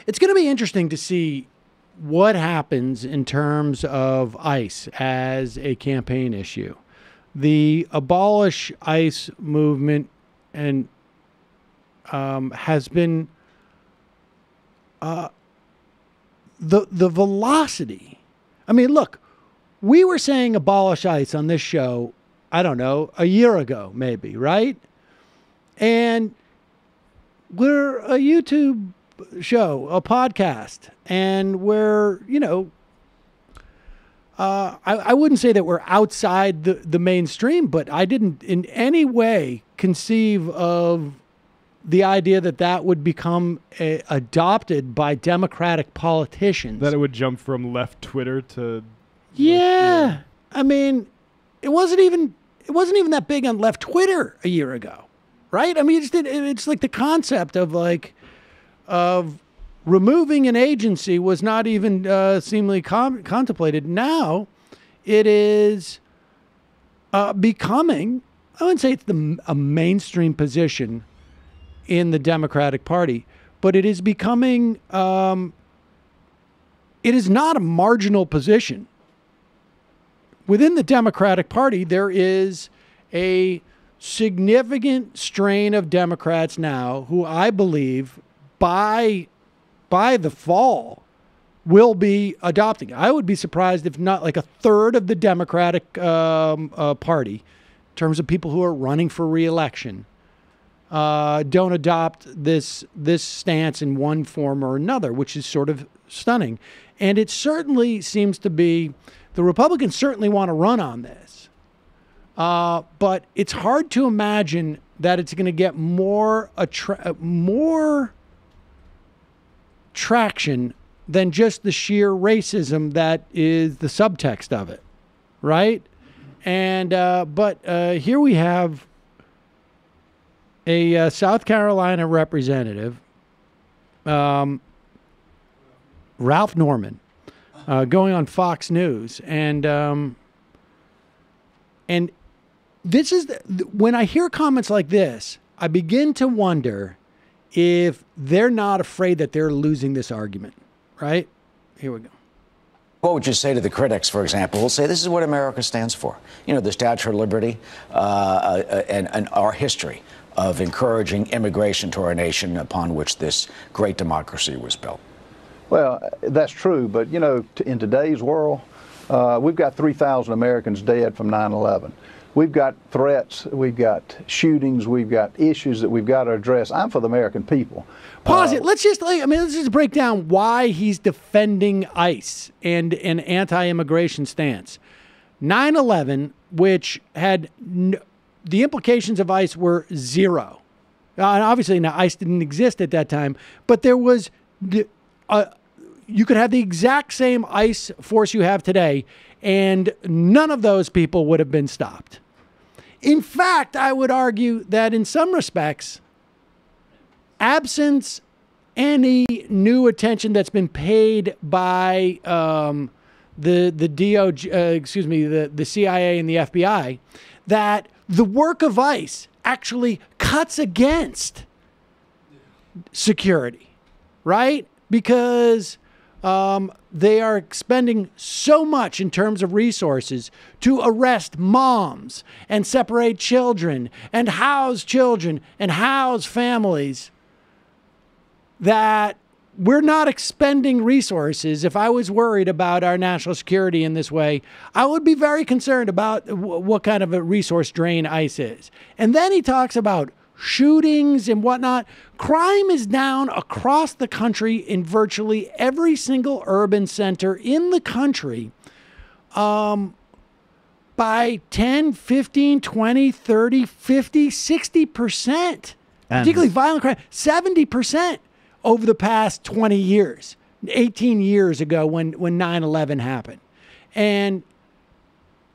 It's going to be interesting to see what happens in terms of ICE as a campaign issue. The abolish ICE movement and has been the velocity. I mean, look, we were saying abolish ICE on this show, I don't know, a year ago, maybe, right? And we're a YouTube show, a podcast, and we're, you know, I wouldn't say that we're outside the mainstream, but I didn't in any way conceive of the idea that that would become adopted by Democratic politicians. That it would jump from left Twitter to... Yeah. I mean, it wasn't even that big on left Twitter a year ago, right? I mean, it's like the concept of removing an agency was not even seemingly contemplated. Now it is becoming, I wouldn't say it's a mainstream position in the Democratic Party, but it is becoming, it is not a marginal position. Within the Democratic Party, there is a significant strain of Democrats now who I believe by the fall will be adopting. I would be surprised if not like a third of the Democratic Party, in terms of people who are running for re-election, don't adopt this stance in one form or another, which is sort of stunning. And it certainly seems to be, the Republicans certainly want to run on this. But it's hard to imagine that it's going to get more traction than just the sheer racism that is the subtext of it, right? And but here we have a South Carolina representative, Ralph Norman, going on Fox News, and this is when I hear comments like this, I begin to wonder if they're not afraid that they're losing this argument, right? Here we go. What would you say to the critics, for example, who will say this is what America stands for? You know, the Statue of Liberty and our history of encouraging immigration to our nation upon which this great democracy was built. Well, that's true. But, you know, in today's world, we've got 3,000 Americans dead from 9/11. We've got threats, we've got shootings, we've got issues that we've got to address. I'm for the American people. Pause it. Let's just break down why he's defending ICE and an anti-immigration stance. 9/11, which had the implications of ICE were zero. And obviously, now ICE didn't exist at that time, but there was you could have the exact same ICE force you have today, and none of those people would have been stopped. In fact, I would argue that in some respects, absence any new attention that's been paid by the CIA and the FBI, that the work of ICE actually cuts against security, right? Because they are expending so much in terms of resources to arrest moms and separate children and house families that we're not expending resources. If I was worried about our national security in this way, I would be very concerned about what kind of a resource drain ICE is. And then he talks about shootings and whatnot. Crime is down across the country in virtually every single urban center in the country by 10, 15, 20, 30, 50, 60%. Particularly violent crime, 70% over the past 20 years, 18 years ago when 9/11 happened. And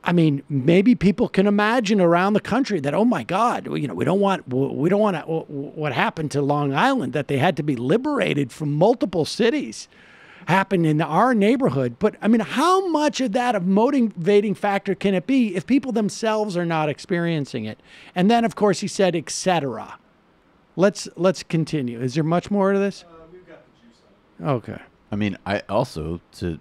I mean, maybe people can imagine around the country that, oh my God, you know, we don't want what happened to Long Island, that they had to be liberated from multiple cities, happen in our neighborhood. But I mean, how much of that a motivating factor can it be if people themselves are not experiencing it? And then, of course, he said, etc. Let's continue. Is there much more to this? We've got the juice Okay. I mean, I also to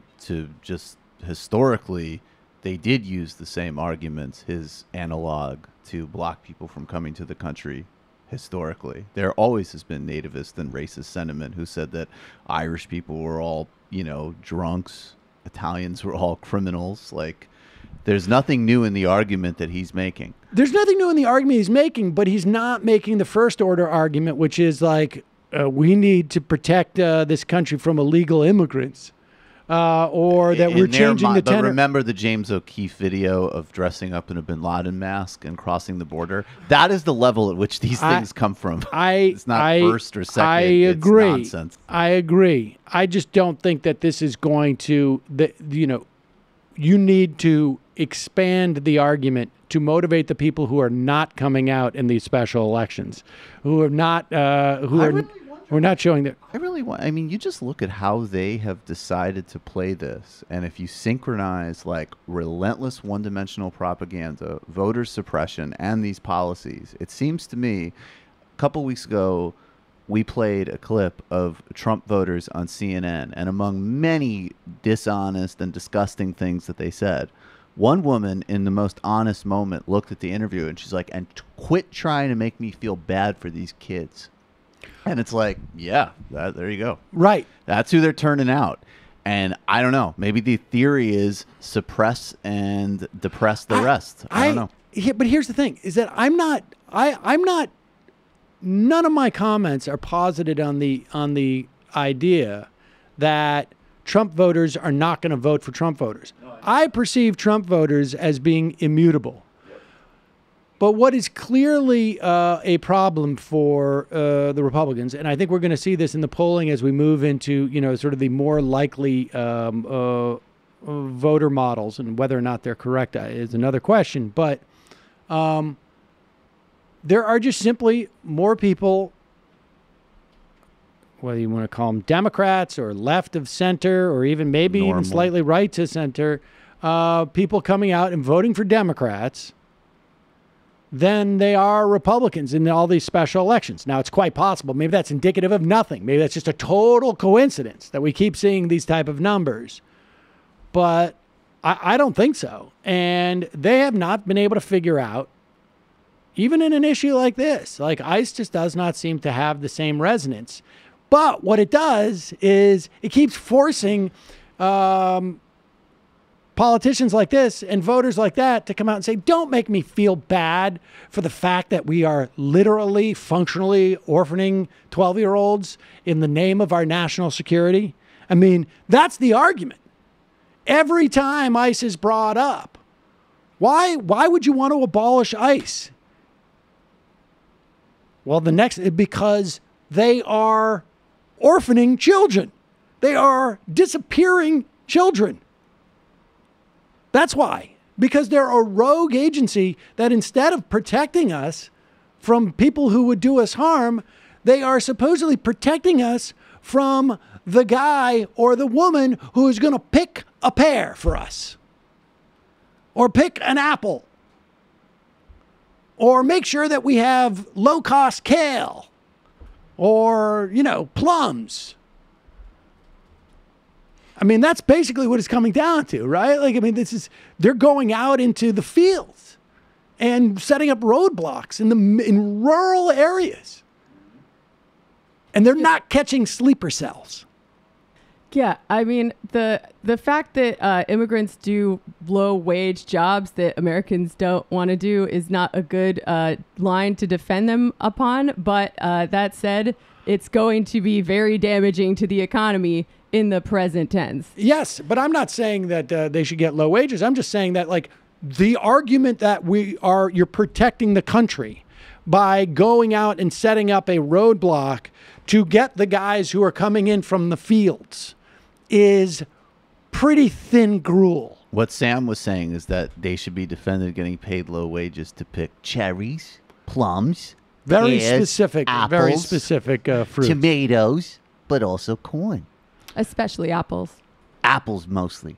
just historically, they did use the same arguments, his analog, to block people from coming to the country. Historically, there always has been nativist and racist sentiment who said that Irish people were all, drunks, Italians were all criminals. Like, there's nothing new in the argument that he's making. There's nothing new in the argument he's making, but he's not making the first order argument, which is like, we need to protect this country from illegal immigrants. Or that we're changing the tenor. But remember the James O'Keefe video of dressing up in a Bin Laden mask and crossing the border? That is the level at which these things come from. It's not first or second. I agree. It's nonsense. I agree. I just don't think that this is going to, you need to expand the argument to motivate the people who are not coming out in these special elections, who are not, we're not showing that. I mean, you just look at how they have decided to play this. And if you synchronize like relentless one-dimensional propaganda, voter suppression, and these policies, it seems to me a couple weeks ago, we played a clip of Trump voters on CNN. And among many dishonest and disgusting things that they said, one woman in the most honest moment looked at the interview and she's like, and quit trying to make me feel bad for these kids. And it's like, yeah, there you go. Right. That's who they're turning out. And I don't know. Maybe the theory is suppress and depress the rest. I don't know. Yeah, but here's the thing, is that I'm not, none of my comments are posited on the idea that Trump voters are not going to vote for Trump voters. I perceive Trump voters as being immutable. But what is clearly a problem for the Republicans, and I think we're going to see this in the polling as we move into, sort of the more likely voter models, and whether or not they're correct is another question. But there are just simply more people, whether you want to call them Democrats or left of center, or even maybe even slightly right to center, people coming out and voting for Democrats than they are Republicans in all these special elections. Now, it's quite possible. Maybe that's indicative of nothing. Maybe that's just a total coincidence that we keep seeing these type of numbers. But I don't think so. And they have not been able to figure out, even in an issue like this, like ICE just does not seem to have the same resonance. But what it does is it keeps forcing politicians like this and voters like that to come out and say, don't make me feel bad for the fact that we are literally, functionally orphaning 12-year-olds in the name of our national security. I mean, that's the argument. Every time ICE is brought up, why would you want to abolish ICE? Well, because they are orphaning children. They are disappearing children. That's why. Because they're a rogue agency that instead of protecting us from people who would do us harm, they are supposedly protecting us from the guy or the woman who is going to pick a pear for us, or pick an apple, or make sure that we have low-cost kale, or, plums. I mean, that's basically what it's coming down to, right? Like, I mean, they're going out into the fields and setting up roadblocks in rural areas. And they're not catching sleeper cells. Yeah, I mean, the fact that immigrants do low-wage jobs that Americans don't want to do is not a good line to defend them upon. But that said, it's going to be very damaging to the economy in the present tense. Yes, but I'm not saying that they should get low wages. I'm just saying that, like, the argument that you're protecting the country by going out and setting up a roadblock to get the guys who are coming in from the fields is pretty thin gruel. What Sam was saying is that they should be defended getting paid low wages to pick cherries, plums, pears, very specific fruits. Tomatoes, but also corn. Especially apples. Apples mostly.